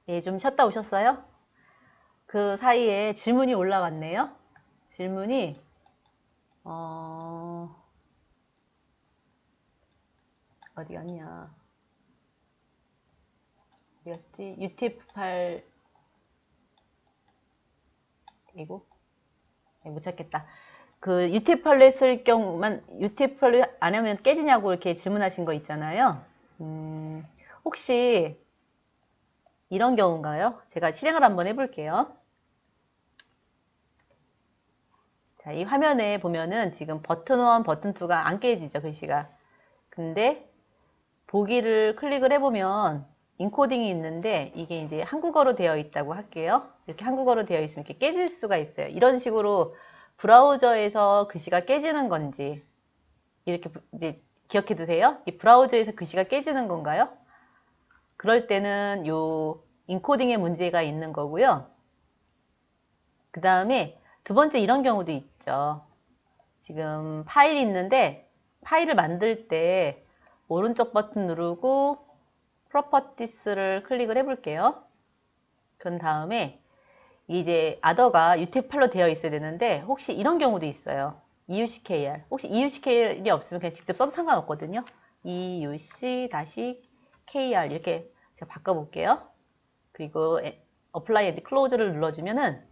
예, 좀 쉬었다 오셨어요? 그 사이에 질문이 올라왔네요. 질문이 어, 어디 갔냐? 어디였지? UTF-8 이거? 예, 못 찾겠다. 그 UTF-8로 했을 경우만 UTF-8로 안 하면 깨지냐고 이렇게 질문하신 거 있잖아요. 혹시 이런 경우인가요? 제가 실행을 한번 해볼게요. 자, 이 화면에 보면은 지금 버튼 1, 버튼 2가 안 깨지죠, 글씨가. 근데 보기를 클릭을 해보면 인코딩이 있는데 이게 이제 한국어로 되어 있다고 할게요. 이렇게 한국어로 되어 있으면 이렇게 깨질 수가 있어요. 이런 식으로 브라우저에서 글씨가 깨지는 건지 이렇게 이제 기억해 두세요. 이 브라우저에서 글씨가 깨지는 건가요? 그럴 때는 요 인코딩에 문제가 있는 거고요. 그 다음에 두 번째 이런 경우도 있죠. 지금 파일이 있는데 파일을 만들 때 오른쪽 버튼 누르고 프로퍼티스를 클릭을 해볼게요. 그런 다음에 이제 아더가 UTF-8로 되어 있어야 되는데 혹시 이런 경우도 있어요. EUCKR. 혹시 EUCKR이 없으면 그냥 직접 써도 상관없거든요. EUC-KR 이렇게 제가 바꿔볼게요. 그리고 Apply and Close를 눌러주면은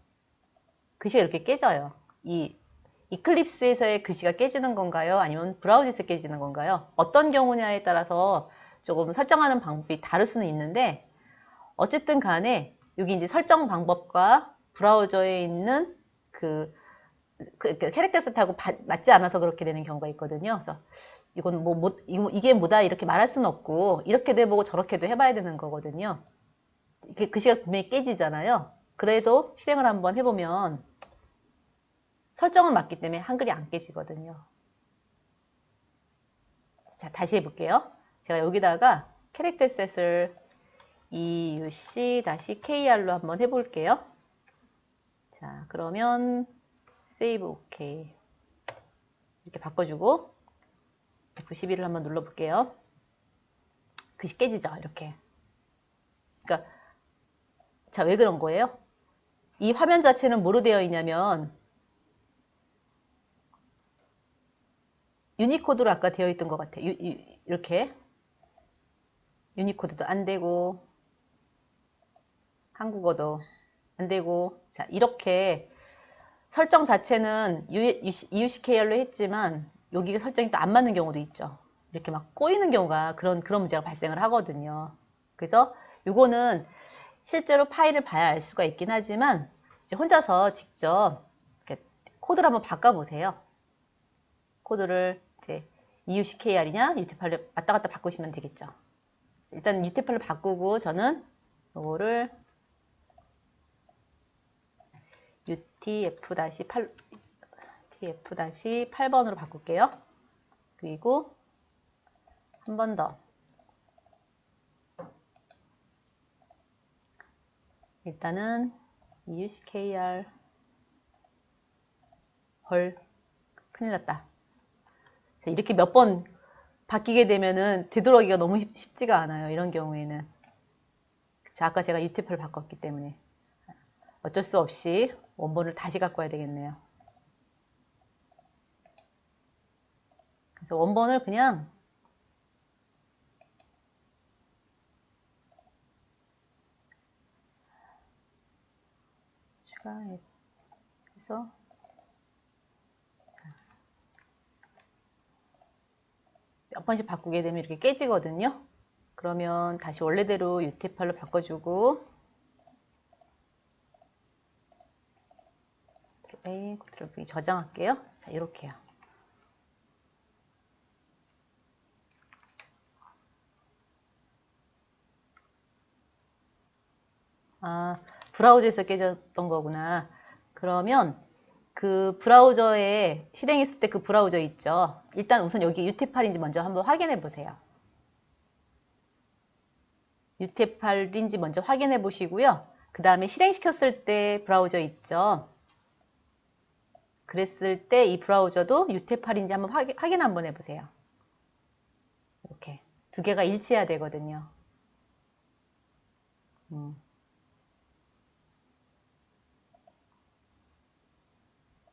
글씨가 이렇게 깨져요. 이 이클립스에서의 글씨가 깨지는 건가요? 아니면 브라우저에서 깨지는 건가요? 어떤 경우냐에 따라서 조금 설정하는 방법이 다를 수는 있는데 어쨌든 간에 여기 이제 설정 방법과 브라우저에 있는 그 캐릭터 셋하고 맞지 않아서 그렇게 되는 경우가 있거든요. 그래서 이건 이게 뭐다 이렇게 말할 수는 없고 이렇게도 해보고 저렇게도 해봐야 되는 거거든요. 이게 글씨가 분명히 깨지잖아요. 그래도 실행을 한번 해보면 설정은 맞기 때문에 한글이 안 깨지거든요. 자, 다시 해볼게요. 제가 여기다가 캐릭터 셋을 EUC-KR로 한번 해볼게요. 자, 그러면 세이브 오케이 이렇게 바꿔주고 F11을 한번 눌러볼게요. 글씨 깨지죠, 이렇게. 그러니까 자, 왜 그런 거예요? 이 화면 자체는 뭐로 되어 있냐면 유니코드로 아까 되어 있던 것 같아요. 이렇게 유니코드도 안 되고 한국어도 안 되고 자, 이렇게 설정 자체는 EUCKR로 했지만 여기가 설정이 또 안 맞는 경우도 있죠. 이렇게 막 꼬이는 경우가 그런 문제가 발생을 하거든요. 그래서 요거는 실제로 파일을 봐야 알 수가 있긴 하지만 이제 혼자서 직접 이렇게 코드를 한번 바꿔보세요. 코드를 이제 EUCKR이냐 UTF-8로 왔다 갔다 바꾸시면 되겠죠. 일단 UTF-8로 바꾸고 저는 요거를 UTF-8번으로 바꿀게요. 그리고 한 번 더. 일단은 EUCKR 헐 큰일 났다. 이렇게 몇 번 바뀌게 되면은 되돌아가기가 너무 쉽지가 않아요. 이런 경우에는. 자, 아까 제가 UTF-8을 바꿨기 때문에 어쩔 수 없이 원본을 다시 갖고 와야 되겠네요. 그래서 원본을 그냥 추가해서 몇 번씩 바꾸게 되면 이렇게 깨지거든요. 그러면 다시 원래대로 UTF-8로 바꿔주고 A, Ctrl V 저장할게요. 자, 이렇게요. 아, 브라우저에서 깨졌던 거구나. 그러면 그 브라우저에 실행했을 때 그 브라우저 있죠. 일단 우선 여기 UTF-8인지 먼저 한번 확인해 보세요. UTF-8인지 먼저 확인해 보시고요. 그 다음에 실행시켰을 때 브라우저 있죠. 그랬을 때 이 브라우저도 UTF-8인지 한번 확인 한번 해보세요. 이렇게 두 개가 일치해야 되거든요.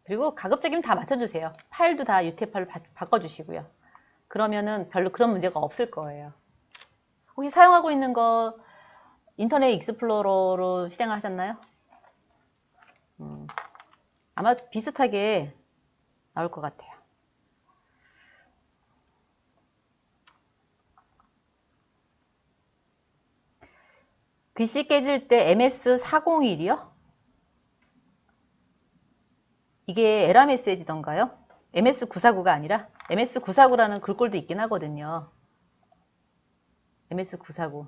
그리고 가급적이면 다 맞춰주세요. 파일도 다 UTF-8로 바꿔주시고요. 그러면은 별로 그런 문제가 없을 거예요. 혹시 사용하고 있는 거 인터넷 익스플로러로 실행을 하셨나요? 아마 비슷하게 나올 것 같아요. 글씨 깨질 때 MS401이요? 이게 에러 메시지던가요? MS949가 아니라 MS949라는 글꼴도 있긴 하거든요. MS949.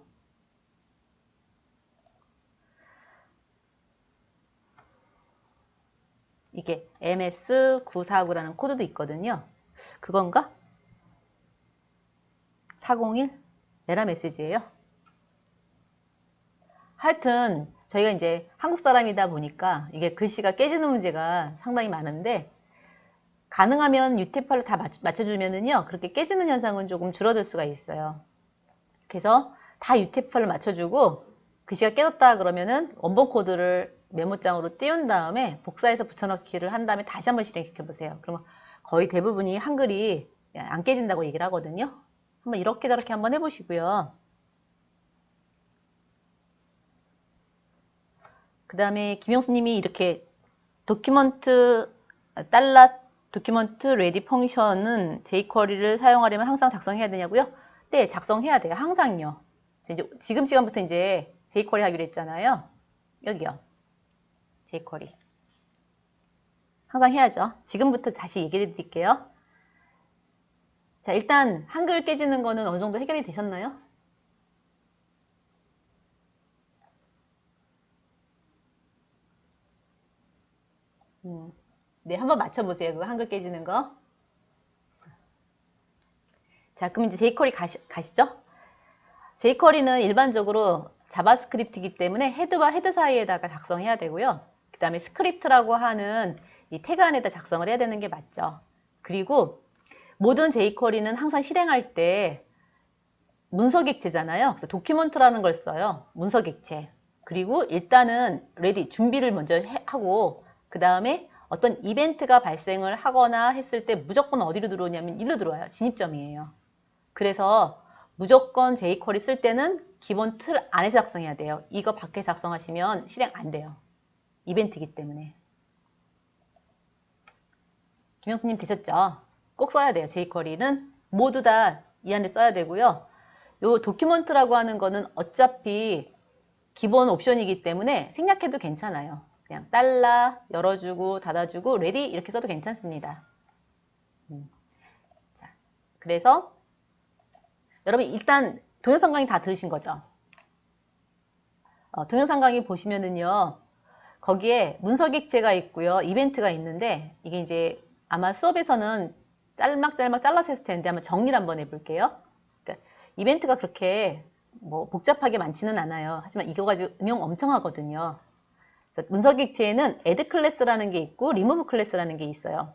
이게 MS949라는 코드도 있거든요. 그건가? 401? 에러 메시지예요. 하여튼 저희가 이제 한국 사람이다 보니까 이게 글씨가 깨지는 문제가 상당히 많은데 가능하면 UTF-8로 다 맞춰주면은요 그렇게 깨지는 현상은 조금 줄어들 수가 있어요. 그래서 다 UTF-8로 맞춰주고 글씨가 깨졌다 그러면은 원본 코드를 메모장으로 띄운 다음에 복사해서 붙여넣기를 한 다음에 다시 한번 실행시켜 보세요. 그러면 거의 대부분이 한글이 안 깨진다고 얘기를 하거든요. 한번 이렇게 저렇게 한번 해보시고요. 그 다음에 김영수님이 이렇게 도큐먼트 도큐먼트 레디 펑션은 jQuery를 사용하려면 항상 작성해야 되냐고요? 네, 작성해야 돼요. 항상요. 이제 지금 시간부터 이제 jQuery 하기로 했잖아요. 여기요. jQuery. 항상 해야죠. 지금부터 다시 얘기해 드릴게요. 자, 일단 한글 깨지는 거는 어느 정도 해결이 되셨나요? 네, 한번 맞춰보세요. 그거 한글 깨지는 거. 자, 그럼 이제 jQuery 가시죠? jQuery는 일반적으로 자바스크립트이기 때문에 헤드와 헤드 사이에다가 작성해야 되고요. 그 다음에 스크립트라고 하는 이 태그 안에다 작성을 해야 되는 게 맞죠. 그리고 모든 jQuery는 항상 실행할 때 문서객체잖아요. 그래서 도큐먼트라는 걸 써요. 문서객체. 그리고 일단은 레디 준비를 먼저 하고 그 다음에 어떤 이벤트가 발생을 하거나 했을 때 무조건 어디로 들어오냐면 일로 들어와요. 진입점이에요. 그래서 무조건 jQuery 쓸 때는 기본 틀 안에서 작성해야 돼요. 이거 밖에 작성하시면 실행 안 돼요. 이벤트이기 때문에. 김영수님 되셨죠? 꼭 써야 돼요. jQuery는 모두 다 이 안에 써야 되고요. 요 도큐먼트라고 하는 거는 어차피 기본 옵션이기 때문에 생략해도 괜찮아요. 그냥 달러 열어주고 닫아주고 레디 이렇게 써도 괜찮습니다. 자, 그래서 여러분 일단 동영상 강의 다 들으신 거죠? 동영상 강의 보시면은요. 거기에 문서객체가 있고요. 이벤트가 있는데 이게 이제 아마 수업에서는 짤막짤막 잘라서 했을 텐데 한번 정리를 한번 해볼게요. 그러니까 이벤트가 그렇게 뭐 복잡하게 많지는 않아요. 하지만 이거 가지고 응용 엄청 하거든요. 그래서 문서객체에는 add 클래스라는 게 있고 remove 클래스라는 게 있어요.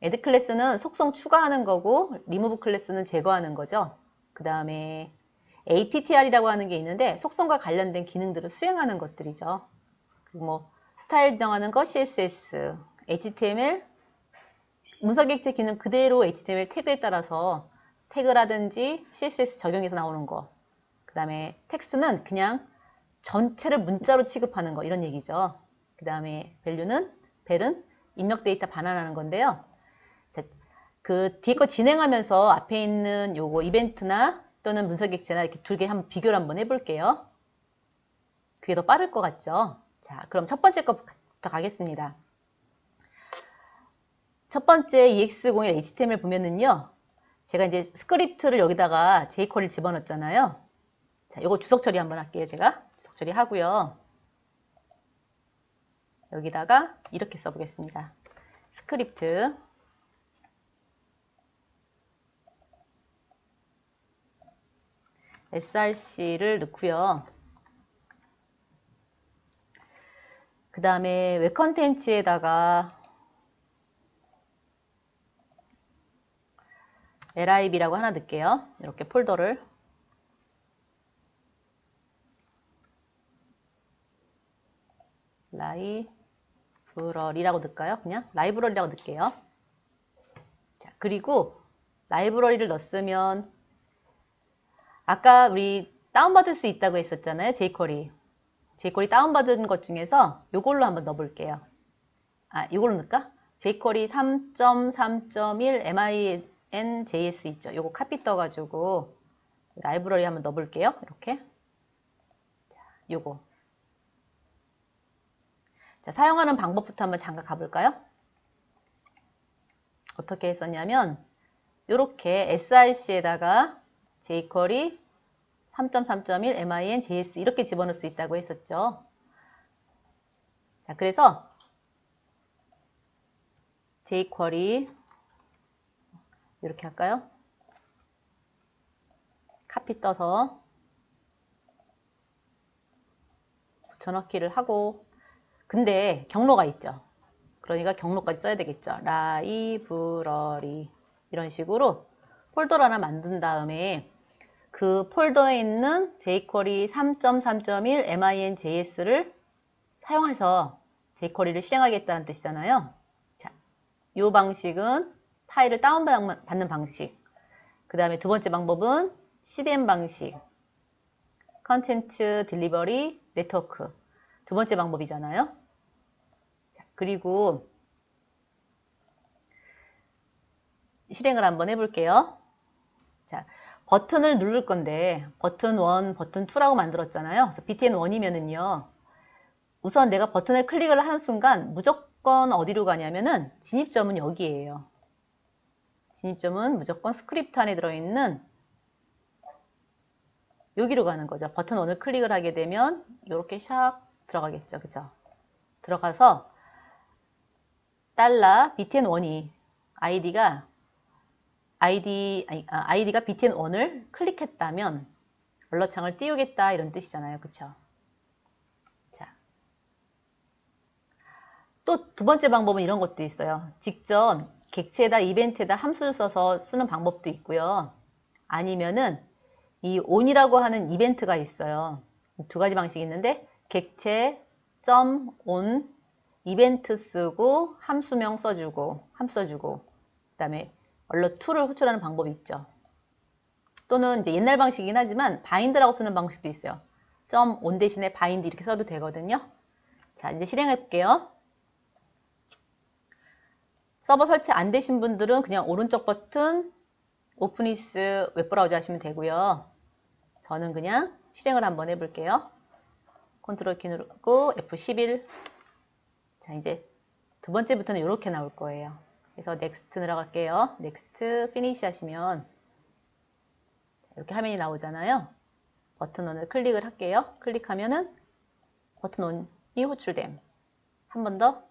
add 클래스는 속성 추가하는 거고 remove 클래스는 제거하는 거죠. 그 다음에 ATTR이라고 하는 게 있는데 속성과 관련된 기능들을 수행하는 것들이죠. 그리고 뭐 스타일 지정하는 거 CSS, HTML, 문서객체 기능 그대로 HTML 태그에 따라서 태그라든지 CSS 적용해서 나오는 거. 그 다음에 텍스트는 그냥 전체를 문자로 취급하는 거 이런 얘기죠. 그 다음에 벨은 입력 데이터 반환하는 건데요. 자, 그 뒤에 거 진행하면서 앞에 있는 요거 이벤트나 또는 문서객체나 이렇게 두 개 한번 비교를 한번 해볼게요. 그게 더 빠를 것 같죠? 자, 그럼 첫 번째 거부터 가겠습니다. 첫 번째 EX01 HTML 보면은요. 제가 이제 스크립트를 여기다가 jQuery를 집어넣었잖아요. 자, 요거 주석 처리 한번 할게요. 제가 주석 처리 하고요. 여기다가 이렇게 써보겠습니다. 스크립트 src를 넣고요. 그 다음에 웹 컨텐츠에다가 lib라고 하나 넣을게요. 이렇게 폴더를. live 라이브러리라고 넣을까요? 그냥 라이브러리라고 넣을게요. 자, 그리고 라이브러리를 넣었으면 아까 우리 다운받을 수 있다고 했었잖아요. jQuery. jQuery 다운받은 것 중에서 이걸로 한번 넣어볼게요. 이걸로 넣을까? jQuery 3.3.1 min.js 있죠. 요거 카피 떠가지고 라이브러리 한번 넣어볼게요. 이렇게. 자, 요거. 자, 사용하는 방법부터 한번 잠깐 가볼까요? 어떻게 했었냐면 이렇게 src에다가 jQuery 3.3.1 min.js 이렇게 집어넣을 수 있다고 했었죠. 자, 그래서 jQuery 이렇게 할까요? 카피 떠서 붙여넣기를 하고 근데 경로가 있죠. 그러니까 경로까지 써야 되겠죠. 라이브러리 이런 식으로 폴더를 하나 만든 다음에 그 폴더에 있는 jQuery 3.3.1 min.js를 사용해서 jQuery를 실행하겠다는 뜻이잖아요. 자, 이 방식은 파일을 다운받는 방식. 그 다음에 두 번째 방법은 CDN 방식. 컨텐츠 딜리버리 네트워크. 두 번째 방법이잖아요. 자, 그리고 실행을 한번 해볼게요. 자, 버튼을 누를 건데 버튼 1, 버튼 2라고 만들었잖아요. 그래서 btn1이면은요. 우선 내가 버튼을 클릭을 하는 순간 무조건 어디로 가냐면은 진입점은 여기에요. 진입점은 무조건 스크립트 안에 들어있는 여기로 가는 거죠. 버튼 1을 클릭을 하게 되면 이렇게 샥 들어가겠죠. 그죠? 들어가서 $btn1이 아이디가 btn1을 클릭했다면 얼럿창을 띄우겠다 이런 뜻이잖아요. 그쵸? 자, 또 두 번째 방법은 이런 것도 있어요. 직접 객체에다 이벤트에다 함수를 써서 쓰는 방법도 있고요. 아니면은 이 on이라고 하는 이벤트가 있어요. 두 가지 방식이 있는데 객체.on 이벤트 쓰고 함수명 써주고 함수 써주고 그 다음에 alert2를 호출하는 방법이 있죠. 또는 이제 옛날 방식이긴 하지만 bind라고 쓰는 방식도 있어요. .on 대신에 bind 이렇게 써도 되거든요. 자, 이제 실행해 볼게요. 서버 설치 안 되신 분들은 그냥 오른쪽 버튼 오픈이스 웹브라우저 하시면 되고요. 저는 그냥 실행을 한번 해볼게요. 컨트롤 키 누르고 F11. 자, 이제 두 번째부터는 이렇게 나올 거예요. 그래서 넥스트 들어갈게요. 넥스트 피니시 하시면 이렇게 화면이 나오잖아요. 버튼 1을 클릭을 할게요. 클릭하면은 버튼 1이 호출됨. 한 번 더,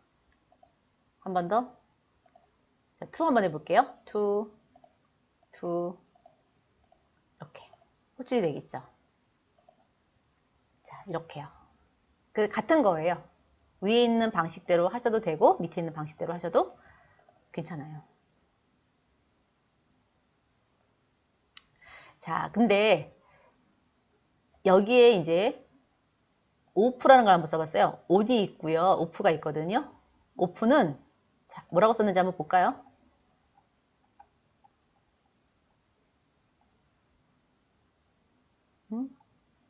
한 번 더. 자, 2 한번 해볼게요. 2, 이렇게 호출이 되겠죠. 자, 이렇게요. 그 같은 거예요. 위에 있는 방식대로 하셔도 되고 밑에 있는 방식대로 하셔도 괜찮아요. 자, 근데 여기에 이제 오프라는 걸 한번 써봤어요. on이 있고요. 오프가 있거든요. 오프는 자, 뭐라고 썼는지 한번 볼까요?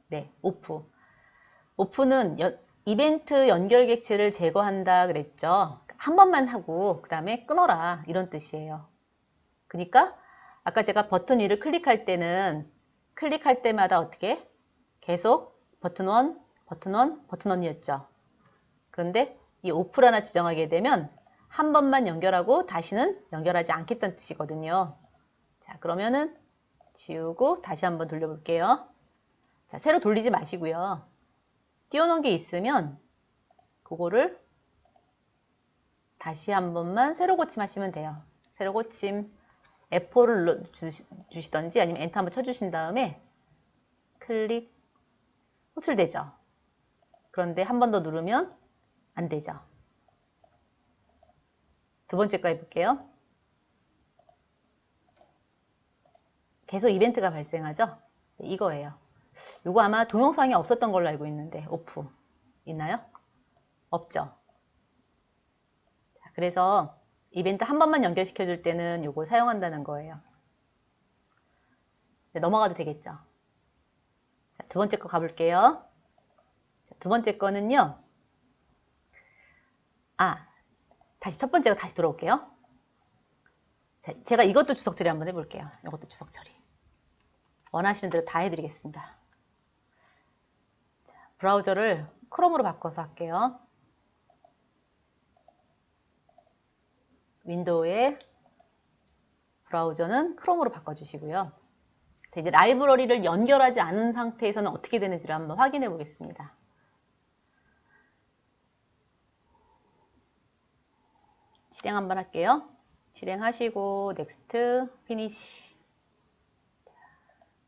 네, 오프. 오프는 이벤트 연결 객체를 제거한다 그랬죠. 한 번만 하고 그 다음에 끊어라 이런 뜻이에요. 그러니까 아까 제가 버튼 위를 클릭할 때는 클릭할 때마다 어떻게 계속 버튼 1, 버튼 1, 버튼 1이었죠. 그런데 이 오프를 하나 지정하게 되면 한 번만 연결하고 다시는 연결하지 않겠다는 뜻이거든요. 자, 그러면은 지우고 다시 한번 돌려볼게요. 자, 새로 돌리지 마시고요. 띄워놓은 게 있으면 그거를 다시 한 번만 새로 고침하시면 돼요. 새로 고침 F4를 눌러주시던지 아니면 엔터 한번 쳐주신 다음에 클릭 호출되죠. 그런데 한 번 더 누르면 안 되죠. 두 번째 거 해볼게요. 계속 이벤트가 발생하죠. 이거예요. 이거 아마 동영상이 없었던 걸로 알고 있는데 오프 있나요? 없죠. 그래서 이벤트 한 번만 연결시켜 줄 때는 요걸 사용한다는 거예요. 네, 넘어가도 되겠죠. 자, 두 번째 거 가볼게요. 자, 두 번째 거는요. 다시 첫 번째가 다시 돌아올게요. 자, 제가 이것도 주석 처리 한번 해볼게요. 이것도 주석 처리. 원하시는 대로 다 해드리겠습니다. 자, 브라우저를 크롬으로 바꿔서 할게요. 윈도우의 브라우저는 크롬으로 바꿔주시고요. 자, 이제 라이브러리를 연결하지 않은 상태에서는 어떻게 되는지를 한번 확인해 보겠습니다. 실행 한번 할게요. 실행하시고 넥스트, 피니시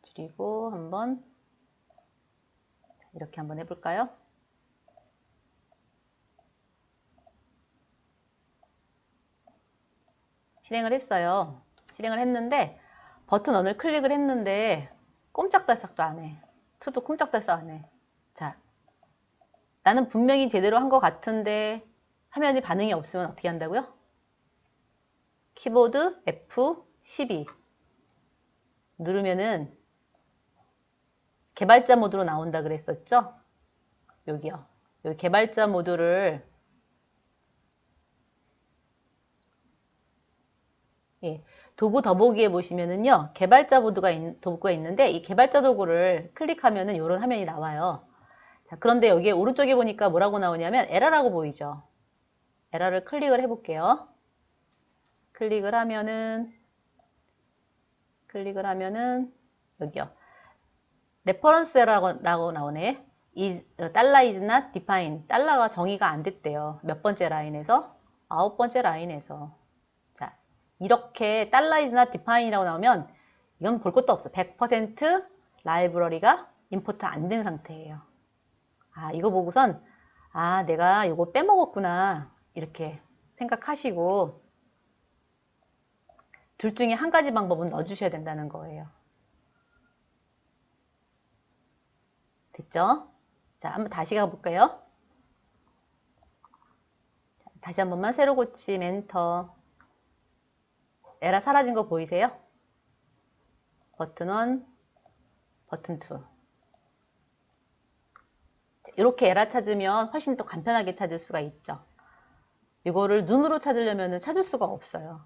줄이고 한번 이렇게 한번 해볼까요? 실행을 했어요. 실행을 했는데 버튼1을 클릭을 했는데 꼼짝달싹도 안 해. 투도 꼼짝달싹 안 해. 자, 나는 분명히 제대로 한 것 같은데 화면이 반응이 없으면 어떻게 한다고요? 키보드 F12 누르면은 개발자 모드로 나온다 그랬었죠? 여기요. 여기 개발자 모드를 도구 더보기에 보시면은요, 개발자 도구가 있는데 이 개발자 도구를 클릭하면은 이런 화면이 나와요. 자, 그런데 여기에 오른쪽에 보니까 뭐라고 나오냐면 에러라고 보이죠? 에러를 클릭을 해볼게요. 클릭을 하면은 여기요. 레퍼런스 에러라고 나오네. 달러 is not defined. 달러가 정의가 안 됐대요. 몇 번째 라인에서? 9번째 라인에서. 자, 이렇게 달러 is not defined이라고 나오면 이건 볼 것도 없어. 100% 라이브러리가 임포트 안 된 상태예요. 이거 보고선 내가 이거 빼먹었구나 이렇게 생각하시고 둘 중에 한 가지 방법은 넣어주셔야 된다는 거예요. 됐죠? 자, 한번 다시 가볼까요? 자, 다시 한 번만 새로 고침 엔터. 에러 사라진 거 보이세요? 버튼 1, 버튼 2. 이렇게 에러 찾으면 훨씬 더 간편하게 찾을 수가 있죠. 이거를 눈으로 찾으려면 찾을 수가 없어요.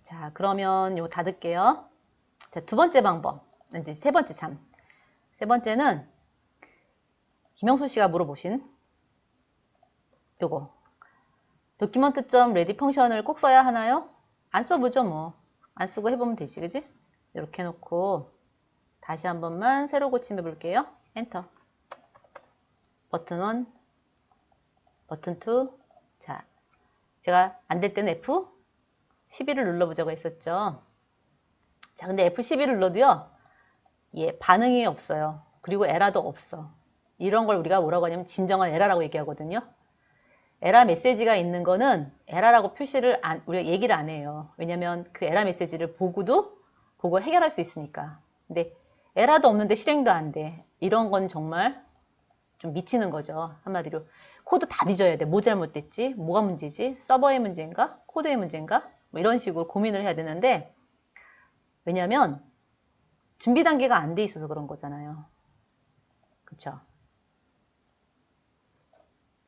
자, 그러면 이거 닫을게요. 자, 두 번째 방법. 이제 세 번째 세 번째는 김영수 씨가 물어보신 요거. document.ready 펑션을 꼭 써야 하나요? 안 써보죠, 뭐. 안 쓰고 해보면 되지, 그지? 이렇게 해놓고 다시 한 번만 새로 고침 해볼게요. 엔터. 버튼 1, 버튼 2. 자, 제가 안 될 때는 F12를 눌러보자고 했었죠. 자, 근데 F12를 눌러도요, 반응이 없어요. 그리고 에러도 없어. 이런 걸 우리가 뭐라고 하냐면 진정한 에러라고 얘기하거든요. 에러 메시지가 있는 거는 에러라고 우리가 얘기를 안 해요. 왜냐면 그 에러 메시지를 보고 해결할 수 있으니까. 근데 에러도 없는데 실행도 안 돼. 이런 건 정말 좀 미치는 거죠. 한마디로. 코드 다 뒤져야 돼. 뭐 잘못됐지? 뭐가 문제지? 서버의 문제인가? 코드의 문제인가? 뭐 이런 식으로 고민을 해야 되는데, 왜냐면 준비 단계가 안 돼 있어서 그런 거잖아요. 그쵸?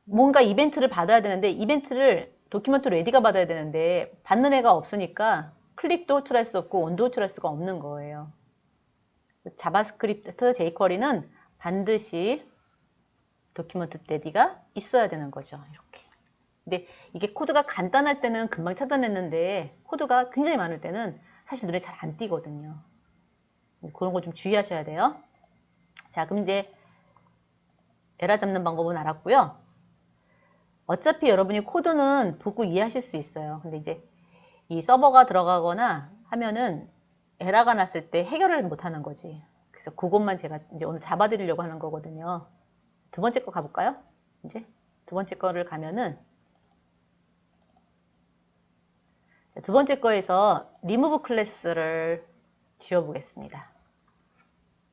뭔가 이벤트를 받아야 되는데 이벤트를 도큐먼트 레디가 받아야 되는데 받는 애가 없으니까 클릭도 호출할 수 없고 온도 호출할 수가 없는 거예요. 자바스크립트 jQuery는 반드시 도큐먼트 레디가 있어야 되는 거죠. 이렇게. 근데 이게 코드가 간단할 때는 금방 찾아냈는데 코드가 굉장히 많을 때는 사실 눈에 잘 안 띄거든요. 그런 거 좀 주의하셔야 돼요. 자, 그럼 이제 에러 잡는 방법은 알았고요. 어차피 여러분이 코드는 보고 이해하실 수 있어요. 근데 이제 이 서버가 들어가거나 하면은 에러가 났을 때 해결을 못 하는 거지. 그래서 그것만 제가 이제 오늘 잡아드리려고 하는 거거든요. 두 번째 거 가볼까요? 이제 두 번째 거를 가면은 두 번째 거에서 remove 클래스를 지워보겠습니다.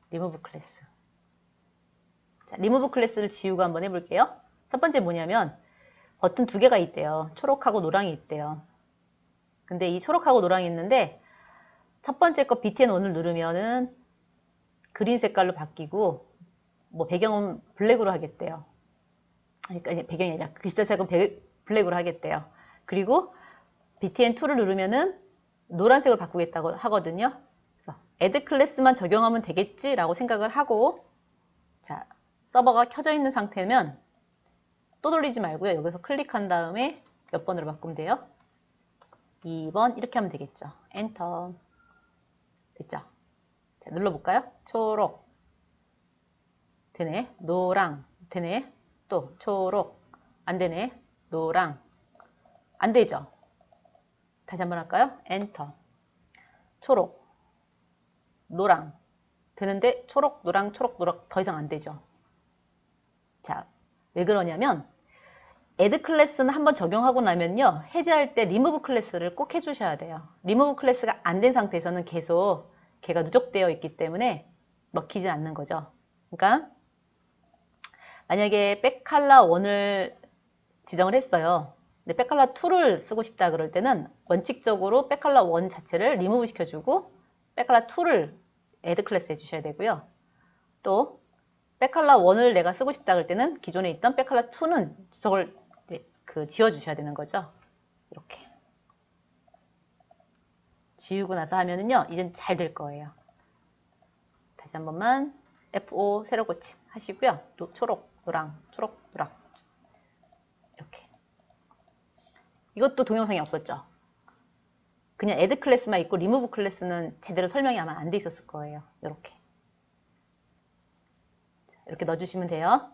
remove 클래스. 자, remove 클래스를 지우고 한번 해볼게요. 첫 번째 뭐냐면 버튼 두 개가 있대요. 초록하고 노랑이 있대요. 근데 이 초록하고 노랑이 있는데 첫 번째 거 btn1을 누르면은 그린 색깔로 바뀌고 뭐 배경은 블랙으로 하겠대요. 그러니까 배경이 아니라 글자색은 블랙으로 하겠대요. 그리고 btn2를 누르면은 노란색으로 바꾸겠다고 하거든요. 그래서 add 클래스만 적용하면 되겠지라고 생각을 하고, 자, 서버가 켜져 있는 상태면 또 돌리지 말고요. 여기서 클릭한 다음에 몇 번으로 바꾸면 돼요? 2번 이렇게 하면 되겠죠. 엔터. 됐죠? 자, 눌러볼까요? 초록 되네. 노랑 되네. 또 초록 안 되네. 노랑 안 되죠? 다시 한번 할까요? 엔터. 초록 노랑 되는데 초록 노랑 초록 노랑 더 이상 안 되죠. 자, 왜 그러냐면 add 클래스는 한번 적용하고 나면요, 해제할 때 remove 클래스를 꼭 해주셔야 돼요. remove 클래스가 안 된 상태에서는 계속 걔가 누적되어 있기 때문에 먹히지 않는 거죠. 그러니까 만약에 백칼라 1을 지정을 했어요. 근데 백칼라 2를 쓰고 싶다 그럴 때는 원칙적으로 백칼라 1 자체를 remove 시켜주고 백칼라 2를 add 클래스 해주셔야 되고요. 또 백칼라 1을 내가 쓰고 싶다 그럴 때는 기존에 있던 백칼라 2는 저걸 지워주셔야 되는 거죠. 이렇게 지우고 나서 하면은요, 이젠 잘 될 거예요. 다시 한 번만 F5 새로 고침 하시고요. 또 초록, 노랑, 초록, 노랑 이렇게. 이것도 동영상이 없었죠. 그냥 add 클래스만 있고 remove 클래스는 제대로 설명이 아마 안 돼 있었을 거예요. 이렇게. 이렇게 넣어주시면 돼요.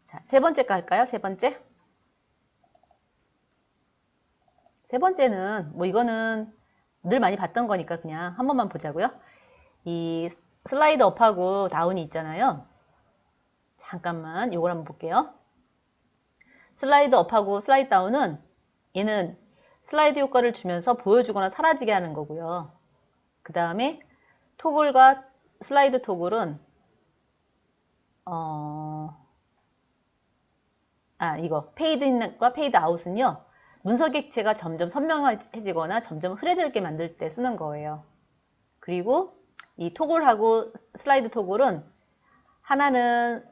자, 세 번째 거 할까요? 세 번째. 세 번째는 뭐 이거는 늘 많이 봤던 거니까 그냥 한 번만 보자고요. 이 슬라이드 업하고 다운이 있잖아요. 잠깐만 이걸 한번 볼게요. 슬라이드 업하고 슬라이드 다운은 얘는 슬라이드 효과를 주면서 보여주거나 사라지게 하는 거고요. 그 다음에 토글과 슬라이드 토글은 이거 페이드 인과 페이드 아웃은요, 문서 객체가 점점 선명해지거나 점점 흐려지게 만들 때 쓰는 거예요. 그리고 이 토글하고 슬라이드 토글은 하나는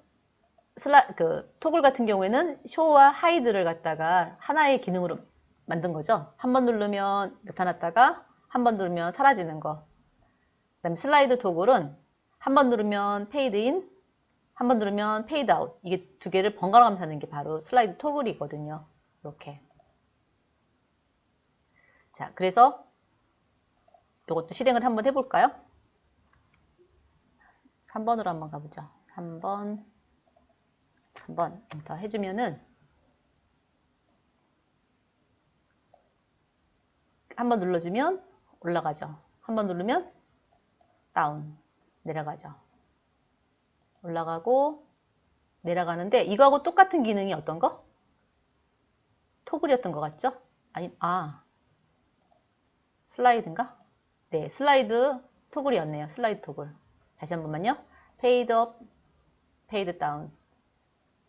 토글 같은 경우에는 쇼와 하이드를 갖다가 하나의 기능으로 만든 거죠. 한 번 누르면 나타났다가 한 번 누르면 사라지는 거. 그 다음에 슬라이드 토글은 한 번 누르면 페이드 인, 한 번 누르면 페이드 아웃. 이게 두 개를 번갈아 가면서 하는 게 바로 슬라이드 토글이거든요. 이렇게. 자, 그래서 이것도 실행을 한번 해볼까요? 3번으로 한번 가보죠. 3번 엔터 해주면은 한번 눌러주면 올라가죠. 한번 누르면 다운 내려가죠. 올라가고 내려가는데 이거하고 똑같은 기능이 어떤 거? 토글이었던 것 같죠? 슬라이드인가? 네, 슬라이드 토글이었네요. 슬라이드 토글. 다시 한 번만요. 페이드 업, 페이드 다운.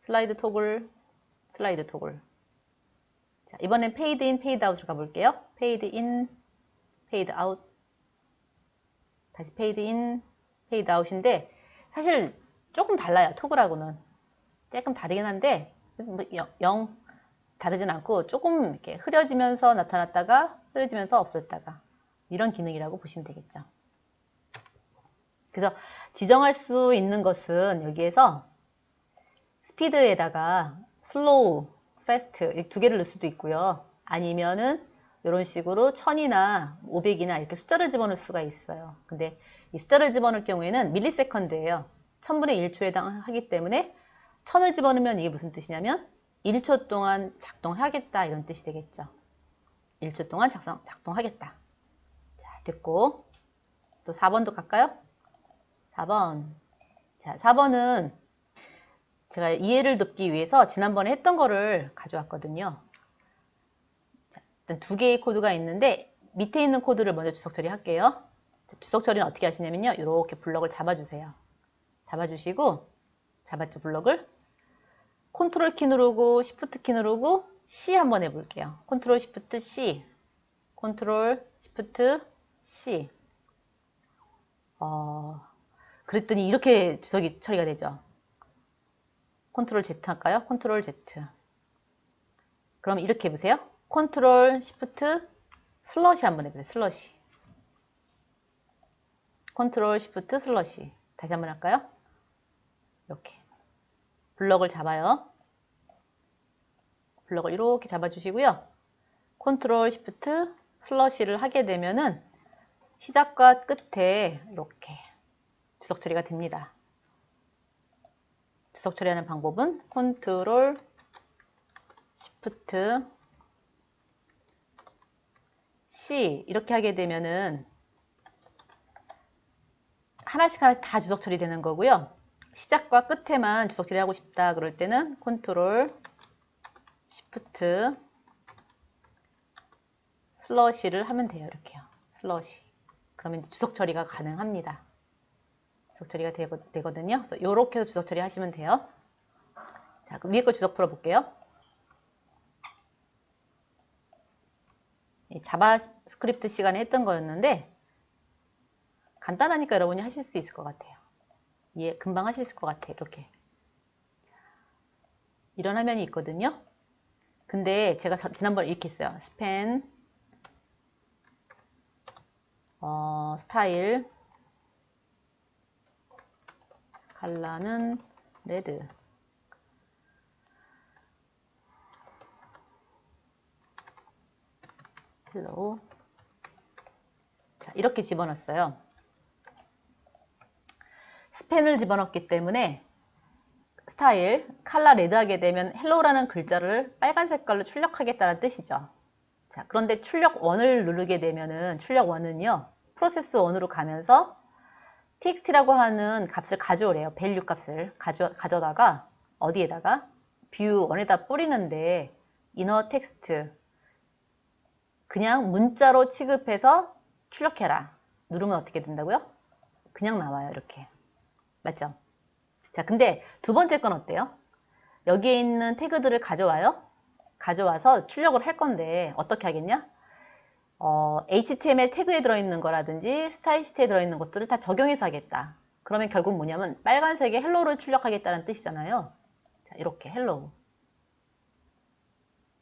슬라이드 토글, 슬라이드 토글. 자, 이번엔 페이드 인, 페이드 아웃으로 가볼게요. 페이드 인, 페이드 아웃. 다시 페이드 인, 페이드 아웃인데 사실 조금 달라요. 토글하고는. 조금 다르긴 한데 영 다르진 않고 조금 이렇게 흐려지면서 나타났다가 흐려지면서 없었다가 이런 기능이라고 보시면 되겠죠. 그래서 지정할 수 있는 것은 여기에서 스피드에다가 슬로우, 패스트 이 두 개를 넣을 수도 있고요. 아니면은 이런 식으로 1000이나 500이나 이렇게 숫자를 집어넣을 수가 있어요. 근데 이 숫자를 집어넣을 경우에는 밀리세컨드예요. 1000분의 1초에 해당하기 때문에 1000을 집어넣으면 이게 무슨 뜻이냐면 1초 동안 작동하겠다 이런 뜻이 되겠죠. 1초 동안 작동하겠다. 자, 됐고 또 4번도 갈까요? 4번. 자, 4번은 제가 이해를 돕기 위해서 지난번에 했던 거를 가져왔거든요. 자, 일단 두 개의 코드가 있는데 밑에 있는 코드를 먼저 주석 처리할게요. 자, 주석 처리는 어떻게 하시냐면요. 이렇게 블럭을 잡아주세요. 잡아주시고 잡았죠, 블럭을? 컨트롤 키 누르고 시프트 키 누르고 C 한번 해볼게요. 컨트롤 시프트 C, 컨트롤 시프트 C. 그랬더니 이렇게 주석이 처리가 되죠. 컨트롤 Z 할까요? 컨트롤 Z. 그럼 이렇게 해보세요. 컨트롤 시프트 슬러시 한번 해보세요. 슬러시. 컨트롤 시프트 슬러시. 다시 한번 할까요? 이렇게. 블럭을 잡아요. 블럭을 이렇게 잡아주시고요. 컨트롤 시프트 슬러시를 하게 되면은 시작과 끝에 이렇게 주석 처리가 됩니다. 주석 처리하는 방법은 컨트롤 시프트 C 이렇게 하게 되면은 하나씩 다 주석 처리되는 거고요. 시작과 끝에만 주석 처리하고 싶다 그럴 때는 컨트롤 시프트 슬러시를 하면 돼요. 이렇게요. 슬러시. 그러면 이제 주석 처리가 가능합니다. 주석 처리가 되거든요. 그래서 이렇게 해서 주석 처리하시면 돼요. 자, 그럼 위에 거 주석 풀어볼게요. 자바스크립트 시간에 했던 거였는데 간단하니까 여러분이 하실 수 있을 것 같아요. 예, 금방 하실 것 같아요. 이렇게. 자, 이런 화면이 있거든요. 근데 제가 지난번에 이렇게 했어요. 스팬, 스타일, 컬러는 레드. 헬로. 자, 이렇게 집어넣었어요. 스펜을 집어넣기 때문에 스타일, 컬러 레드 하게 되면 헬로라는 글자를 빨간 색깔로 출력하겠다는 뜻이죠. 자, 그런데 출력 1을 누르게 되면은 출력 1은요. 프로세스 1으로 가면서 txt라고 하는 값을 가져오래요. 밸류 값을 가져다가 어디에다가 뷰 1에다 뿌리는데 inner text 그냥 문자로 취급해서 출력해라. 누르면 어떻게 된다고요? 그냥 나와요. 이렇게. 맞죠? 자, 근데 두 번째 건 어때요? 여기에 있는 태그들을 가져와요. 가져와서 출력을 할 건데 어떻게 하겠냐? HTML 태그에 들어있는 거라든지 스타일 시트에 들어있는 것들을 다 적용해서 하겠다. 그러면 결국 뭐냐면 빨간색의 헬로우를 출력하겠다는 뜻이잖아요. 자, 이렇게 헬로우.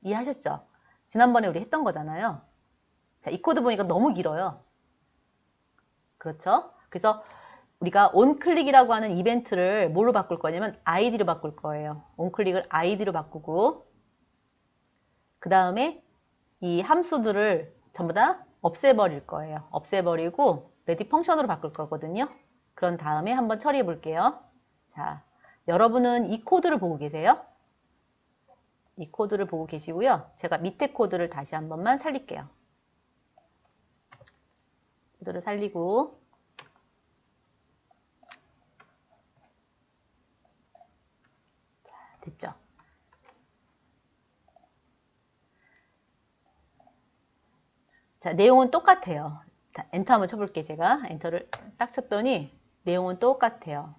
이해하셨죠? 지난번에 우리 했던 거잖아요. 자, 이 코드 보니까 너무 길어요. 그렇죠? 그래서 우리가 onClick이라고 하는 이벤트를 뭐로 바꿀 거냐면 id로 바꿀 거예요. onClick을 id로 바꾸고 그 다음에 이 함수들을 전부 다 없애버릴 거예요. 없애버리고 ready 펑션으로 바꿀 거거든요. 그런 다음에 한번 처리해 볼게요. 자, 여러분은 이 코드를 보고 계세요? 이 코드를 보고 계시고요. 제가 밑에 코드를 다시 한 번만 살릴게요. 코드를 살리고 자, 됐죠? 자, 내용은 똑같아요. 자, 엔터 한번 쳐볼게요. 제가 엔터를 딱 쳤더니 내용은 똑같아요.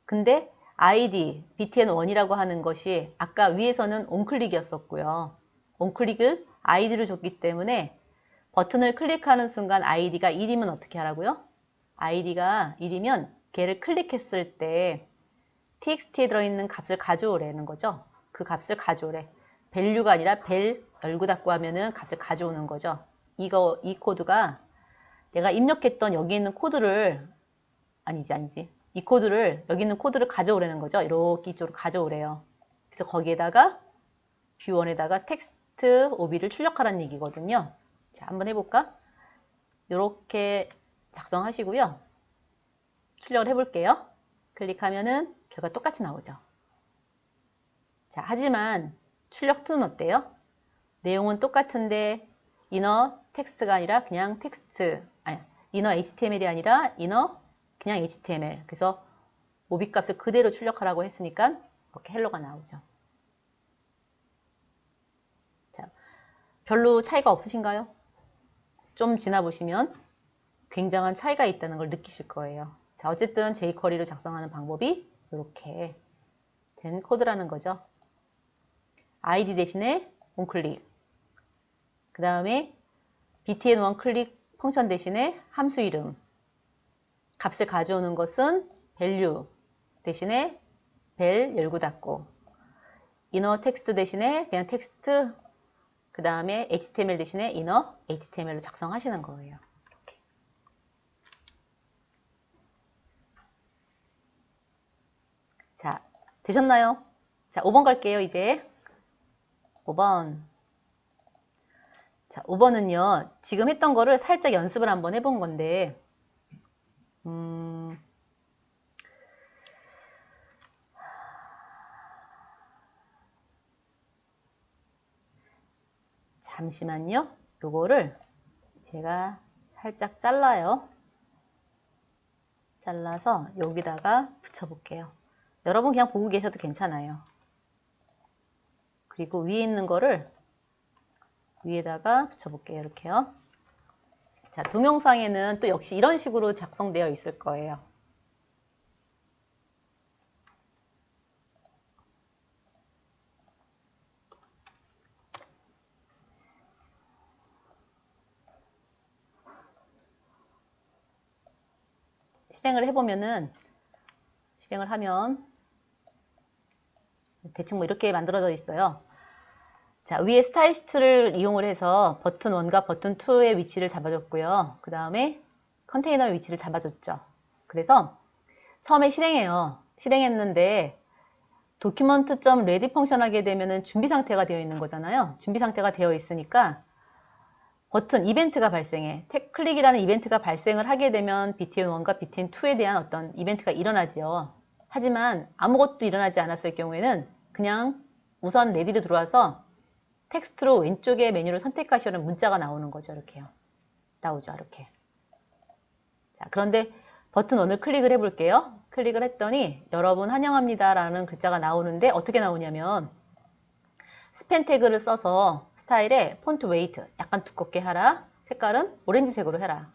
근데 id, btn1이라고 하는 것이 아까 위에서는 onClick이었었고요. onClick을 id를 줬기 때문에 버튼을 클릭하는 순간 id가 1이면 어떻게 하라고요? id가 1이면 걔를 클릭했을 때 txt에 들어있는 값을 가져오라는 거죠. 그 값을 가져오래. value가 아니라 vel 열고 닫고 하면은 값을 가져오는 거죠. 이 코드가 내가 입력했던 여기 있는 코드를 아니지. 이 코드를 여기 있는 코드를 가져오라는 거죠. 이렇게 이쪽으로 가져오래요. 그래서 거기에다가 뷰1에다가 텍스트 OB를 출력하라는 얘기거든요. 자, 한번 해볼까? 이렇게 작성하시고요. 출력을 해볼게요. 클릭하면은 결과 똑같이 나오죠. 자, 하지만 출력2는 어때요? 내용은 똑같은데 inner 텍스트가 아니라 그냥 텍스트, 아니, inner HTML이 아니라 inner 그냥 HTML. 그래서 OB 값을 그대로 출력하라고 했으니까 이렇게 헬로가 나오죠. 자, 별로 차이가 없으신가요? 좀 지나보시면 굉장한 차이가 있다는 걸 느끼실 거예요. 자, 어쨌든 jQuery를 작성하는 방법이 이렇게 된 코드라는 거죠. id 대신에 onClick, 그 다음에 btn onClick 펑션 대신에 함수 이름, 값을 가져오는 것은 value 대신에 vel 열고 닫고, inner 텍스트 대신에 그냥 텍스트, 그 다음에 html 대신에 inner html로 작성하시는 거예요. 이렇게. 자, 되셨나요? 자, 5번 갈게요, 이제. 5번. 자, 5번은요, 지금 했던 거를 살짝 연습을 한번 해본 건데, 잠시만요. 요거를 제가 살짝 잘라요. 잘라서 여기다가 붙여볼게요. 여러분 그냥 보고 계셔도 괜찮아요. 그리고 위에 있는 거를 위에다가 붙여볼게요. 이렇게요. 자, 동영상에는 또 역시 이런 식으로 작성되어 있을 거예요. 실행을 하면 대충 뭐 이렇게 만들어져 있어요. 자, 위에 스타일리스트를 이용을 해서 버튼 1과 버튼 2의 위치를 잡아줬고요. 그 다음에 컨테이너의 위치를 잡아줬죠. 그래서 처음에 실행해요. 실행했는데 document.ready 펑션 하게 되면은 준비 상태가 되어 있는 거잖아요. 준비 상태가 되어 있으니까 버튼 이벤트가 발생해. 클릭이라는 이벤트가 발생을 하게 되면 btn1과 btn2에 대한 어떤 이벤트가 일어나지요. 하지만 아무것도 일어나지 않았을 경우에는 그냥 우선 레디로 들어와서 텍스트로 왼쪽에 메뉴를 선택하시면 문자가 나오는 거죠. 이렇게요. 나오죠. 이렇게. 자, 그런데 버튼 1을 클릭을 해볼게요. 클릭을 했더니 여러분 환영합니다 라는 글자가 나오는데 어떻게 나오냐면 스펜 태그를 써서 스타일에 폰트 웨이트 약간 두껍게 하라. 색깔은 오렌지색으로 해라.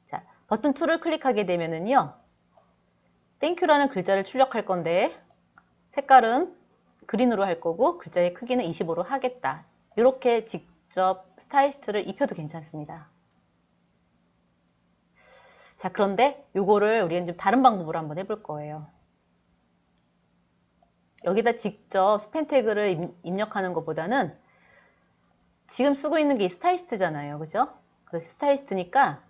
자, 버튼 2를 클릭하게 되면은요. 땡큐라는 글자를 출력할 건데 색깔은 그린으로 할 거고 글자의 크기는 25로 하겠다. 이렇게 직접 스타일리스트를 입혀도 괜찮습니다. 자, 그런데 요거를 우리는 좀 다른 방법으로 한번 해볼 거예요. 여기다 직접 스펜 태그를 입력하는 것보다는 지금 쓰고 있는 게 스타일리스트잖아요. 그죠? 그래서 스타일리스트니까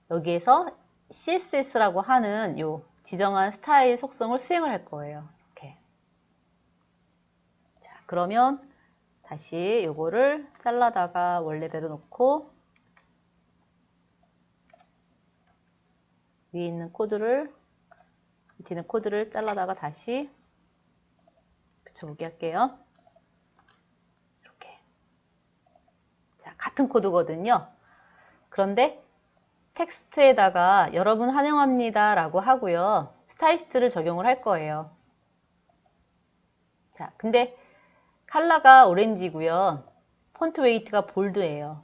여기에서 CSS라고 하는 요 지정한 스타일 속성을 수행을 할 거예요. 이렇게. 자, 그러면 다시 요거를 잘라다가 원래대로 놓고 위에 있는 코드를, 밑에 있는 코드를 잘라다가 다시 붙여보게 할게요. 이렇게. 자, 같은 코드거든요. 그런데 텍스트에다가 여러분 환영합니다 라고 하고요. 스타일리스트를 적용을 할 거예요. 자, 근데 컬러가 오렌지고요. 폰트 웨이트가 볼드예요.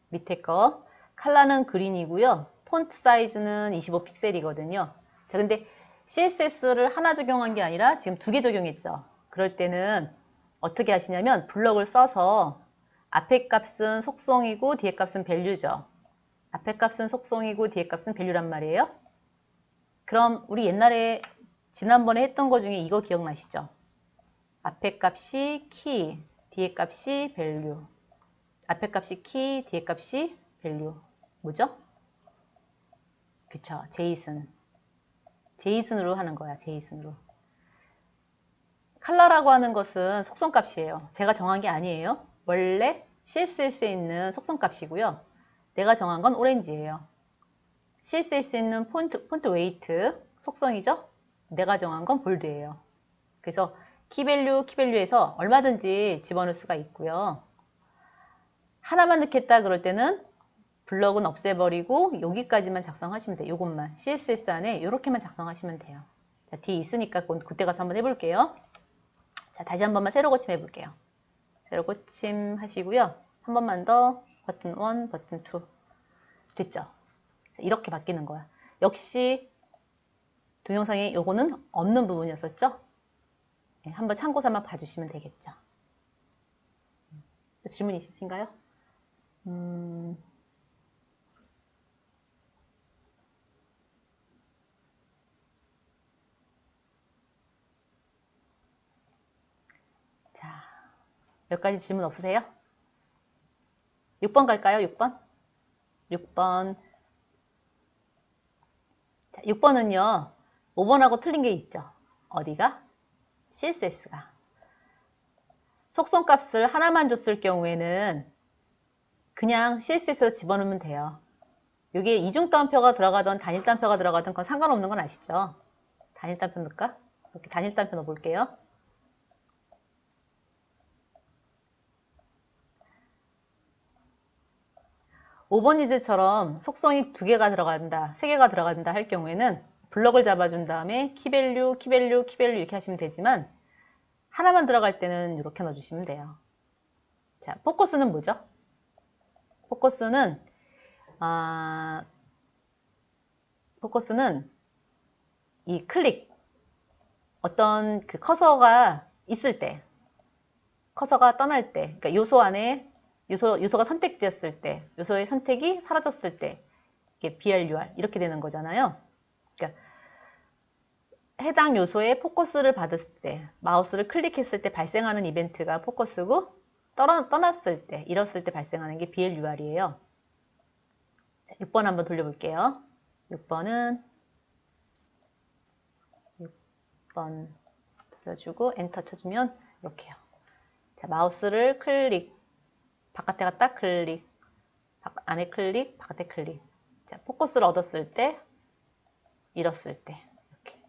밑에 거. 컬러는 그린이고요. 폰트 사이즈는 25픽셀이거든요. 자, 근데 CSS를 하나 적용한 게 아니라 지금 2개 적용했죠. 그럴 때는 어떻게 하시냐면 블럭을 써서 앞에 값은 속성이고 뒤에 값은 밸류죠. 앞에 값은 속성이고 뒤에 값은 밸류란 말이에요. 그럼 우리 옛날에 지난번에 했던 거 중에 이거 기억나시죠? 앞에 값이 키, 뒤에 값이 밸류. 앞에 값이 키, 뒤에 값이 밸류. 뭐죠? 그쵸, 제이슨. 제이슨으로 하는 거야, 제이슨으로. 컬러라고 하는 것은 속성값이에요. 제가 정한 게 아니에요. 원래 CSS에 있는 속성값이고요. 내가 정한 건 오렌지예요. CSS에 있는 폰트 웨이트 속성이죠. 내가 정한 건 볼드예요. 그래서 키밸류에서 얼마든지 집어넣을 수가 있고요. 하나만 넣겠다 그럴 때는 블럭은 없애버리고 여기까지만 작성하시면 돼요. 요것만 CSS 안에 이렇게만 작성하시면 돼요. 자, 뒤에 있으니까 그때 가서 한번 해볼게요. 자, 다시 한 번만 세로 고침 해볼게요. 세로 고침 하시고요. 한 번만 더 버튼 1, 버튼 2 됐죠? 자, 이렇게 바뀌는 거야. 역시 동영상에 요거는 없는 부분이었었죠? 네, 한번 참고 삼아 봐주시면 되겠죠. 또 질문 있으신가요? 자, 몇 가지 질문 없으세요? 6번 갈까요? 6번? 6번. 자, 6번은요. 5번하고 틀린 게 있죠. 어디가? CSS가. 속성값을 하나만 줬을 경우에는 그냥 CSS로 집어넣으면 돼요. 여기에 이중따옴표가 들어가던 단일따옴표가 들어가던 건 상관없는 건 아시죠? 단일따옴표 넣을까? 이렇게 단일따옴표 넣어볼게요. (5번) 예제처럼 속성이 2개가 들어간다, 3개가 들어간다 할 경우에는 블럭을 잡아준 다음에 키밸류, 키밸류, 키밸류 이렇게 하시면 되지만 하나만 들어갈 때는 이렇게 넣어주시면 돼요. 자, 포커스는 뭐죠? 포커스는 이 클릭, 어떤 그 커서가 있을 때, 커서가 떠날 때, 그러니까 요소 안에 요소가 선택되었을 때, 요소의 선택이 사라졌을 때, 이게 BRUR 이렇게 되는 거잖아요. 그러니까 해당 요소에 포커스를 받았을 때, 마우스를 클릭했을 때 발생하는 이벤트가 포커스고, 떠났을 때, 잃었을 때 발생하는 게 BLUR이에요. 6번 한번 돌려볼게요. 6번은 6번 돌려주고 엔터 쳐주면 이렇게요. 자, 마우스를 클릭, 바깥에 갔다 클릭, 안에 클릭, 바깥에 클릭. 자, 포커스를 얻었을 때, 잃었을 때 이렇게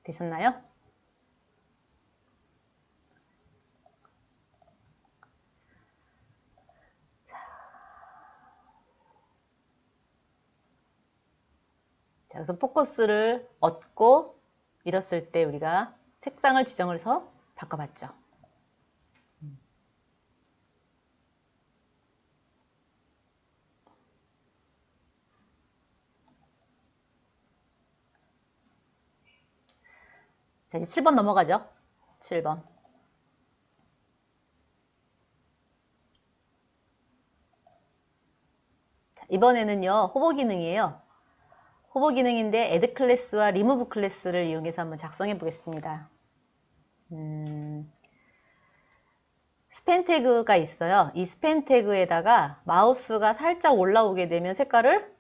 되셨나요? 자, 그래서 포커스를 얻고 잃었을 때 우리가 색상을 지정을 해서 바꿔봤죠. 자, 이제 7번 넘어가죠. 7번. 자, 이번에는요, 호보 기능이에요. 호보 기능인데 add 클래스와 remove 클래스를 이용해서 한번 작성해 보겠습니다. 스팬 태그가 있어요. 이 스팬 태그에다가 마우스가 살짝 올라오게 되면 색깔을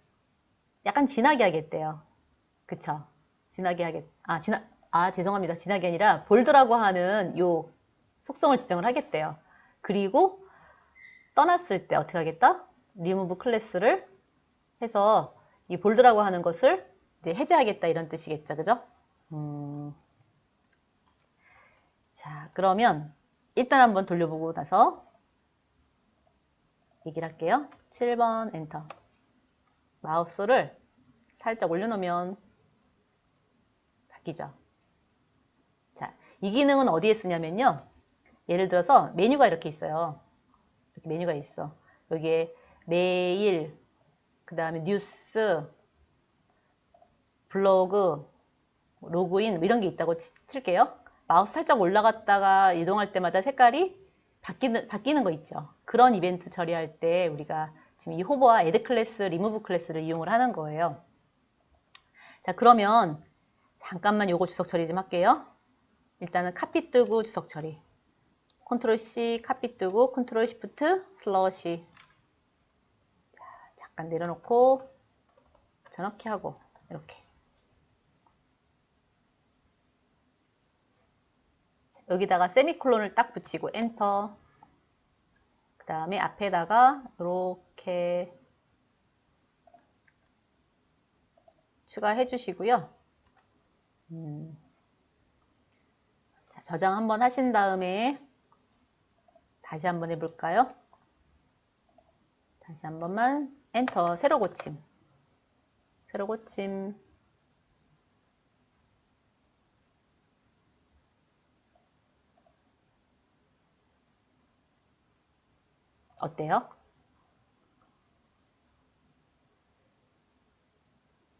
약간 진하게 하겠대요. 그쵸? 진하게 죄송합니다. 진하게 아니라 볼드라고 하는 요 속성을 지정을 하겠대요. 그리고 떠났을 때 어떻게 하겠다? remove 클래스를 해서 이 볼드라고 하는 것을 이제 해제하겠다 이런 뜻이겠죠. 그죠? 자, 그러면 일단 한번 돌려보고 나서 얘기를 할게요. 7번 엔터. 마우스를 살짝 올려놓으면 바뀌죠. 자, 이 기능은 어디에 쓰냐면요. 예를 들어서 메뉴가 이렇게 있어요. 이렇게 메뉴가 있어. 여기에 메일, 그 다음에 뉴스, 블로그, 로그인 이런 게 있다고 칠게요. 마우스 살짝 올라갔다가 이동할 때마다 색깔이 바뀌는 거 있죠. 그런 이벤트 처리할 때 우리가 지금 이 호버와 add 클래스, remove 클래스를 이용을 하는 거예요. 자, 그러면 잠깐만 요거 주석 처리 좀 할게요. 일단은 카피 뜨고 주석 처리. 컨트롤 C 카피 뜨고 컨트롤 시프트 슬러시. 자, 잠깐 내려놓고 전넣기 하고 이렇게. 여기다가 세미콜론을 딱 붙이고 엔터. 그 다음에 앞에다가 이렇게 추가해 주시고요. 자, 저장 한번 하신 다음에 다시 한번 해볼까요? 다시 한 번만 엔터. 새로 고침. 새로 고침. 어때요?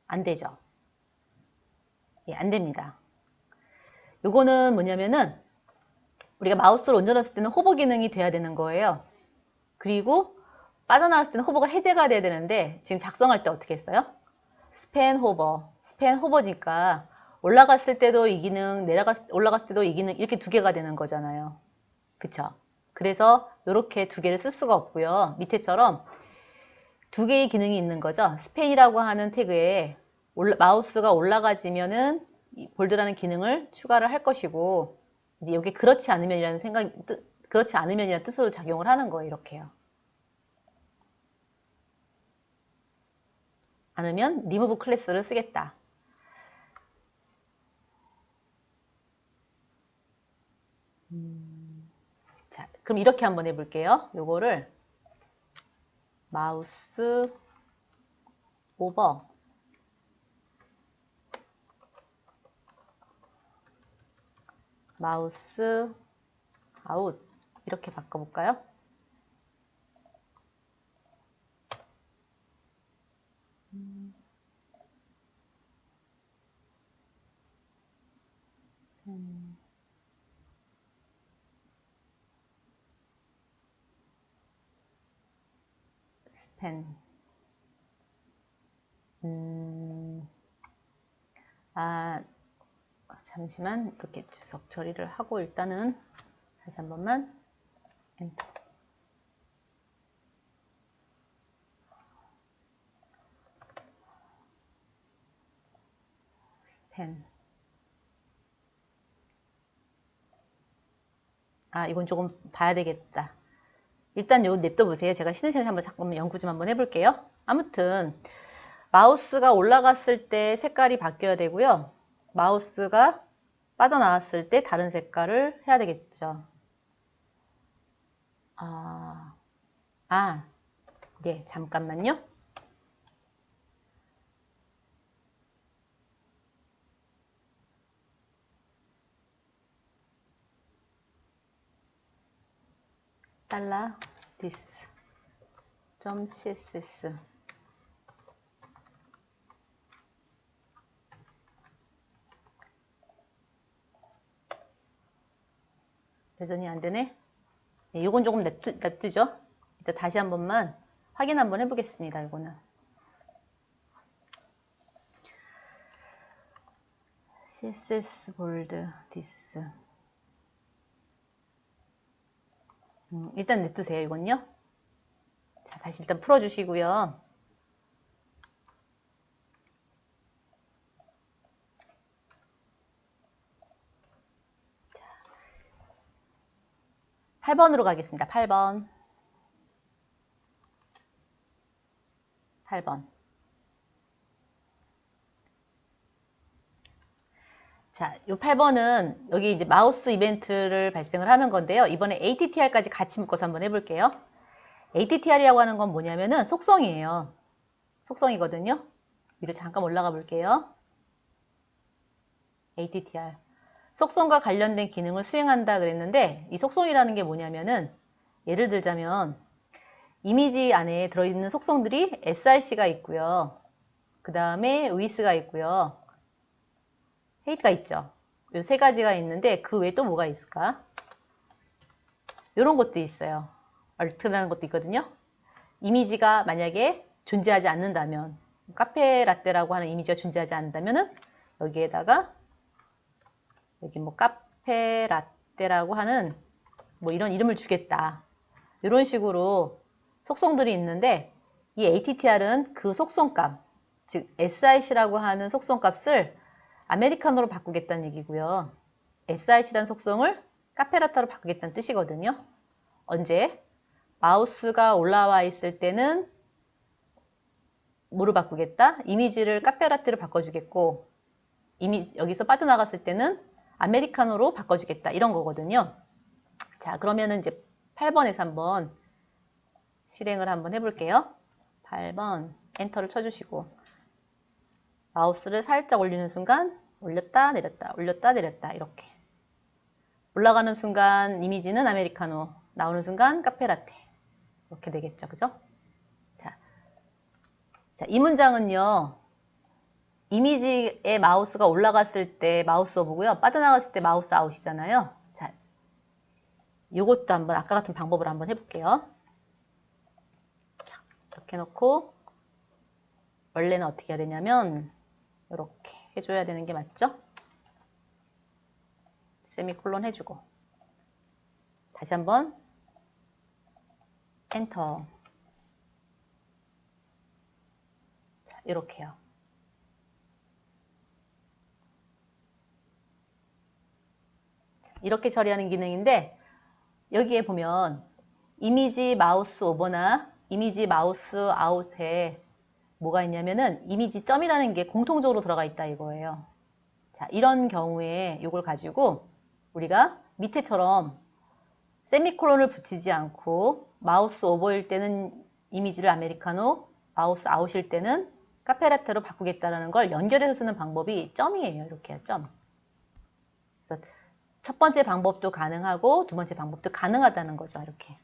안 되죠? 예, 안 됩니다. 요거는 뭐냐면은 우리가 마우스를 얹어놨을 때는 호버 기능이 돼야 되는 거예요. 그리고 빠져나왔을 때는 호버가 해제가 돼야 되는데 지금 작성할 때 어떻게 했어요? 스팬 호버니까 올라갔을 때도 이 기능, 올라갔을 때도 이 기능 이렇게 두 개가 되는 거잖아요. 그쵸? 그래서 이렇게 두 개를 쓸 수가 없고요. 밑에처럼 두 개의 기능이 있는 거죠. 스팬이라고 하는 태그에 마우스가 올라가지면은 볼드라는 기능을 추가를 할 것이고 이제 여기 그렇지 않으면이라는 그렇지 않으면이라는 뜻으로 작용을 하는 거예요. 이렇게요. 않으면 remove 클래스를 쓰겠다. 자, 그럼 이렇게 한번 해볼게요. 요거를 마우스 오버 마우스 아웃 이렇게 바꿔볼까요? 스펜 잠시만 이렇게 주석 처리를 하고 일단은 다시 한 번만 엔터. 스펜. 이건 조금 봐야 되겠다. 일단 요거 냅둬 보세요. 제가 쉬는 시간에 잠깐만 연구 좀 한번 해볼게요. 아무튼 마우스가 올라갔을 때 색깔이 바뀌어야 되고요. 마우스가 빠져나왔을 때 다른 색깔을 해야 되겠죠. 네, 잠깐만요. 달러 this .css 여전히 안 되네. 네, 이건 조금 냅두죠. 일단 다시 한 번만 확인 한번 해보겠습니다. 이거는 css bold this 일단 냅두세요. 이건요. 자, 다시 일단 풀어주시고요. 자, 8번으로 가겠습니다. 8번. 자, 요 8번은 여기 이제 마우스 이벤트를 발생을 하는 건데요. 이번에 ATTR까지 같이 묶어서 한번 해볼게요. ATTR이라고 하는 건 뭐냐면은 속성이에요. 속성이거든요. 위로 잠깐 올라가 볼게요. ATTR. 속성과 관련된 기능을 수행한다 그랬는데 이 속성이라는 게 뭐냐면은 예를 들자면 이미지 안에 들어있는 속성들이 src가 있고요. 그 다음에 with가 있고요. height가 있죠. 이 세 가지가 있는데 그 외에 또 뭐가 있을까? 이런 것도 있어요. alt라는 것도 있거든요. 이미지가 만약에 존재하지 않는다면 카페라떼라고 하는 이미지가 존재하지 않는다면은 여기에다가 여기 뭐 카페라떼라고 하는 뭐 이런 이름을 주겠다. 이런 식으로 속성들이 있는데 이 ATTR은 그 속성값, 즉 SIC라고 하는 속성값을 아메리카노로 바꾸겠다는 얘기고요. SIC라는 속성을 카페라떼로 바꾸겠다는 뜻이거든요. 언제? 마우스가 올라와 있을 때는 뭐로 바꾸겠다? 이미지를 카페라떼로 바꿔주겠고 여기서 빠져나갔을 때는 아메리카노로 바꿔주겠다. 이런 거거든요. 자, 그러면은 이제 8번에서 한번 실행을 한번 해볼게요. 8번 엔터를 쳐주시고 마우스를 살짝 올리는 순간 올렸다 내렸다 올렸다 내렸다 이렇게 올라가는 순간 이미지는 아메리카노 나오는 순간 카페라떼 이렇게 되겠죠. 그죠? 자, 이 문장은요. 이미지에 마우스가 올라갔을 때 마우스 오브고요. 빠져나갔을 때 마우스 아웃이잖아요. 자, 요것도 한번 아까 같은 방법으로 한번 해볼게요. 자, 이렇게 해놓고 원래는 어떻게 해야 되냐면 이렇게 해줘야 되는 게 맞죠? 세미콜론 해주고 다시 한번 엔터. 자, 이렇게요. 이렇게 처리하는 기능인데 여기에 보면 이미지 마우스 오버나 이미지 마우스 아웃에 뭐가 있냐면은 이미지 점이라는 게 공통적으로 들어가 있다 이거예요. 자, 이런 경우에 이걸 가지고 우리가 밑에처럼 세미콜론을 붙이지 않고 마우스 오버일 때는 이미지를 아메리카노, 마우스 아웃일 때는 카페라테로 바꾸겠다라는 걸 연결해서 쓰는 방법이 점이에요. 이렇게요, 점. 그래서 첫 번째 방법도 가능하고 두 번째 방법도 가능하다는 거죠. 이렇게.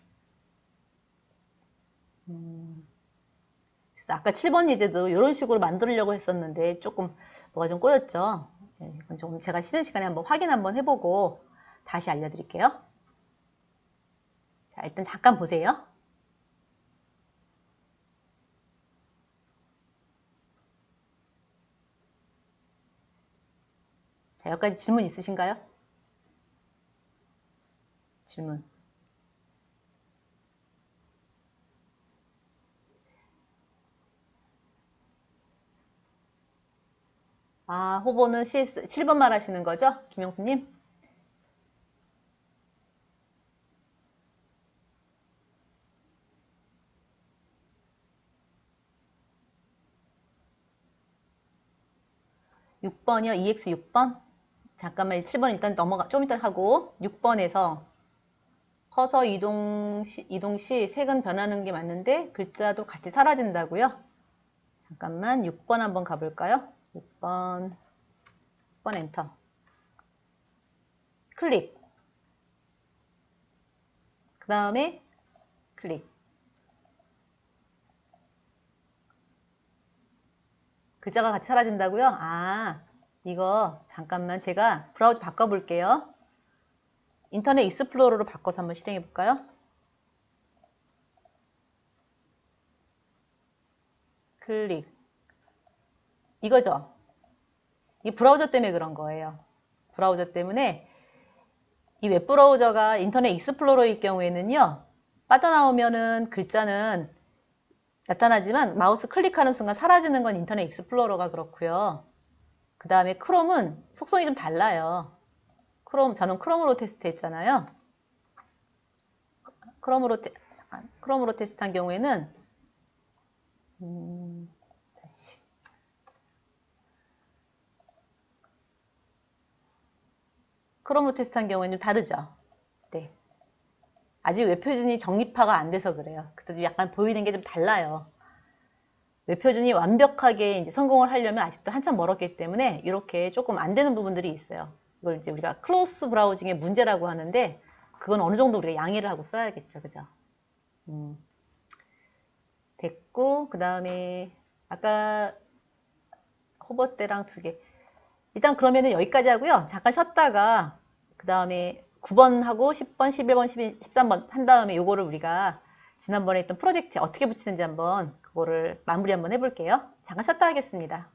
그래서 아까 7번 예제도 이런 식으로 만들려고 했었는데 조금 뭐가 좀 꼬였죠. 이건 좀 제가 쉬는 시간에 한번 확인 한번 해보고 다시 알려드릴게요. 자, 일단 잠깐 보세요. 자, 여기까지 질문 있으신가요? 질문. 아, 후보는 CS 7번 말하시는 거죠? 김영수님? (6번이요) EX 6번? 잠깐만 7번 일단 넘어가 좀 이따 하고 6번에서 커서 이동 시 색은 변하는 게 맞는데 글자도 같이 사라진다고요? 잠깐만 6번 한번 가볼까요? 6번 엔터. 클릭. 그 다음에 클릭. 글자가 같이 사라진다고요? 아, 이거 잠깐만 제가 브라우저 바꿔볼게요. 인터넷 익스플로러로 바꿔서 한번 실행해 볼까요? 클릭. 이거죠? 이 브라우저 때문에 그런 거예요. 브라우저 때문에 이 웹브라우저가 인터넷 익스플로러일 경우에는요. 빠져나오면은 글자는 나타나지만 마우스 클릭하는 순간 사라지는 건 인터넷 익스플로러가 그렇고요. 그 다음에 크롬은 속성이 좀 달라요. 저는 크롬으로 테스트했잖아요. 크롬으로 테스트한 경우에는 다시. 크롬으로 테스트한 경우에는 좀 다르죠. 네. 아직 웹표준이 정립화가 안 돼서 그래요. 그래도 약간 보이는 게 좀 달라요. 웹표준이 완벽하게 이제 성공을 하려면 아직도 한참 멀었기 때문에 이렇게 조금 안 되는 부분들이 있어요. 이걸 이제 우리가 클로스 브라우징의 문제라고 하는데 그건 어느 정도 우리가 양해를 하고 써야겠죠. 그죠? 됐고 그 다음에 아까 호버 때랑 두 개. 일단 그러면은 여기까지 하고요. 잠깐 쉬었다가 그 다음에 9번 하고 10번, 11번, 12, 13번 한 다음에 요거를 우리가 지난번에 했던 프로젝트에 어떻게 붙이는지 한번 그거를 마무리 한번 해볼게요. 잠깐 쉬었다 하겠습니다.